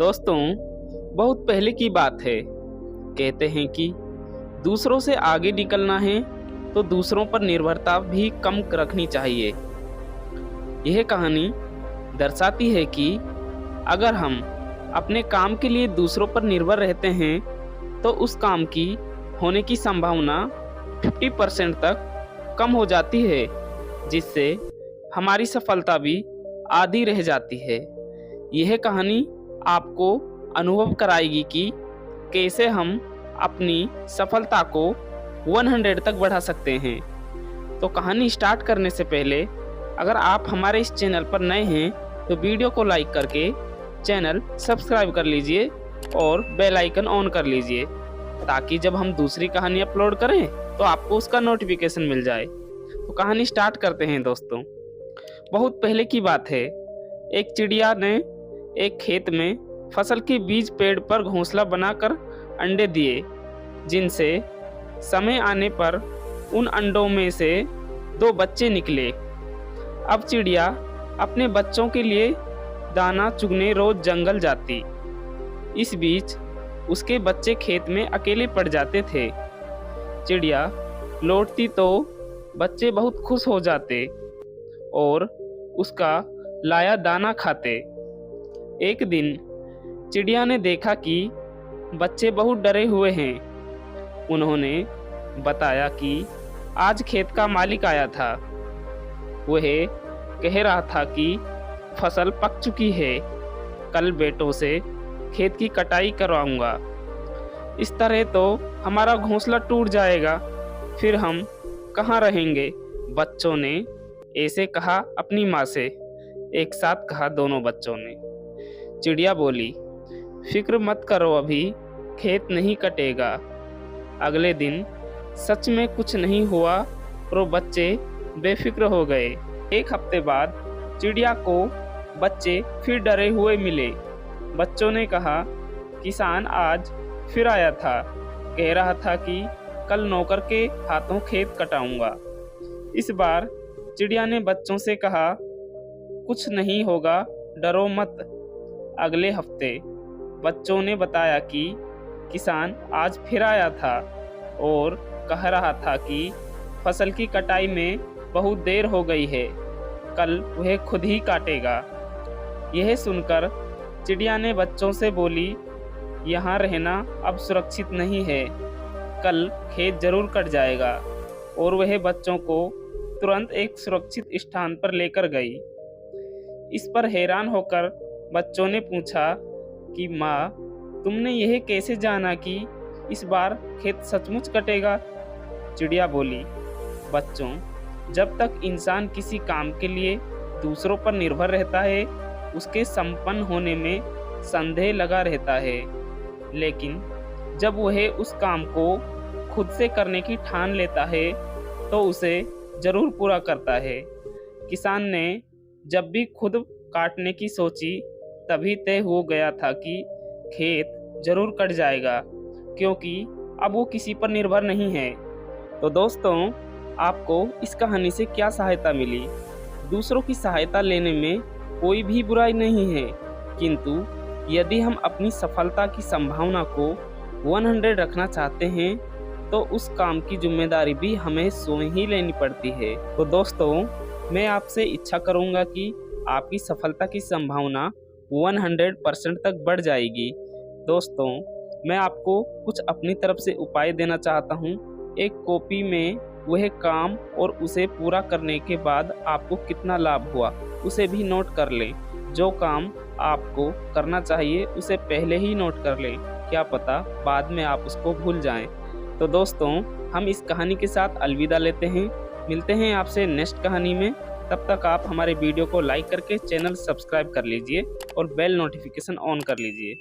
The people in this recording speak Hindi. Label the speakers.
Speaker 1: दोस्तों, बहुत पहले की बात है। कहते हैं कि दूसरों से आगे निकलना है तो दूसरों पर निर्भरता भी कम रखनी चाहिए। यह कहानी दर्शाती है कि अगर हम अपने काम के लिए दूसरों पर निर्भर रहते हैं तो उस काम की होने की संभावना 50% तक कम हो जाती है, जिससे हमारी सफलता भी आधी रह जाती है। यह कहानी आपको अनुभव कराएगी कि कैसे हम अपनी सफलता को 100 तक बढ़ा सकते हैं। तो कहानी स्टार्ट करने से पहले अगर आप हमारे इस चैनल पर नए हैं तो वीडियो को लाइक करके चैनल सब्सक्राइब कर लीजिए और बेल आइकन ऑन कर लीजिए, ताकि जब हम दूसरी कहानी अपलोड करें तो आपको उसका नोटिफिकेशन मिल जाए। तो कहानी स्टार्ट करते हैं दोस्तों। बहुत पहले की बात है। एक चिड़िया ने एक खेत में फसल के बीज पेड़ पर घोंसला बनाकर अंडे दिए, जिनसे समय आने पर उन अंडों में से 2 बच्चे निकले। अब चिड़िया अपने बच्चों के लिए दाना चुगने रोज जंगल जाती। इस बीच उसके बच्चे खेत में अकेले पड़ जाते थे। चिड़िया लौटती तो बच्चे बहुत खुश हो जाते और उसका लाया दाना खाते। एक दिन चिड़िया ने देखा कि बच्चे बहुत डरे हुए हैं। उन्होंने बताया कि आज खेत का मालिक आया था। वह कह रहा था कि फसल पक चुकी है, कल बेटों से खेत की कटाई करवाऊंगा। इस तरह तो हमारा घोंसला टूट जाएगा, फिर हम कहाँ रहेंगे। बच्चों ने ऐसे कहा अपनी माँ से। एक साथ कहा दोनों बच्चों ने। चिड़िया बोली, फिक्र मत करो, अभी खेत नहीं कटेगा। अगले दिन सच में कुछ नहीं हुआ और बच्चे बेफिक्र हो गए। एक हफ्ते बाद चिड़िया को बच्चे फिर डरे हुए मिले। बच्चों ने कहा, किसान आज फिर आया था, कह रहा था कि कल नौकर के हाथों खेत कटाऊंगा। इस बार चिड़िया ने बच्चों से कहा, कुछ नहीं होगा, डरो मत। अगले हफ्ते बच्चों ने बताया कि किसान आज फिर आया था और कह रहा था कि फसल की कटाई में बहुत देर हो गई है, कल वह खुद ही काटेगा। यह सुनकर चिड़िया ने बच्चों से बोली, यहाँ रहना अब सुरक्षित नहीं है, कल खेत जरूर कट जाएगा। और वह बच्चों को तुरंत एक सुरक्षित स्थान पर लेकर गई। इस पर हैरान होकर बच्चों ने पूछा कि माँ, तुमने यह कैसे जाना कि इस बार खेत सचमुच कटेगा। चिड़िया बोली, बच्चों, जब तक इंसान किसी काम के लिए दूसरों पर निर्भर रहता है उसके संपन्न होने में संदेह लगा रहता है, लेकिन जब वह उस काम को खुद से करने की ठान लेता है तो उसे जरूर पूरा करता है। किसान ने जब भी खुद काटने की सोची तभी तय हो गया था कि खेत जरूर कट जाएगा, क्योंकि अब वो किसी पर निर्भर नहीं है। तो दोस्तों, आपको इस कहानी से क्या सहायता मिली? दूसरों की सहायता लेने में कोई भी बुराई नहीं है, किंतु यदि हम अपनी सफलता की संभावना को 100 रखना चाहते हैं तो उस काम की जिम्मेदारी भी हमें स्वयं ही लेनी पड़ती है। तो दोस्तों, मैं आपसे इच्छा करूंगा कि आपकी सफलता की संभावना 100% तक बढ़ जाएगी। दोस्तों, मैं आपको कुछ अपनी तरफ से उपाय देना चाहता हूं। एक कॉपी में वह काम और उसे पूरा करने के बाद आपको कितना लाभ हुआ उसे भी नोट कर लें। जो काम आपको करना चाहिए उसे पहले ही नोट कर लें, क्या पता बाद में आप उसको भूल जाएं। तो दोस्तों, हम इस कहानी के साथ अलविदा लेते हैं। मिलते हैं आपसे नेक्स्ट कहानी में। तब तक आप हमारे वीडियो को लाइक करके चैनल सब्सक्राइब कर लीजिए और बेल नोटिफिकेशन ऑन कर लीजिए।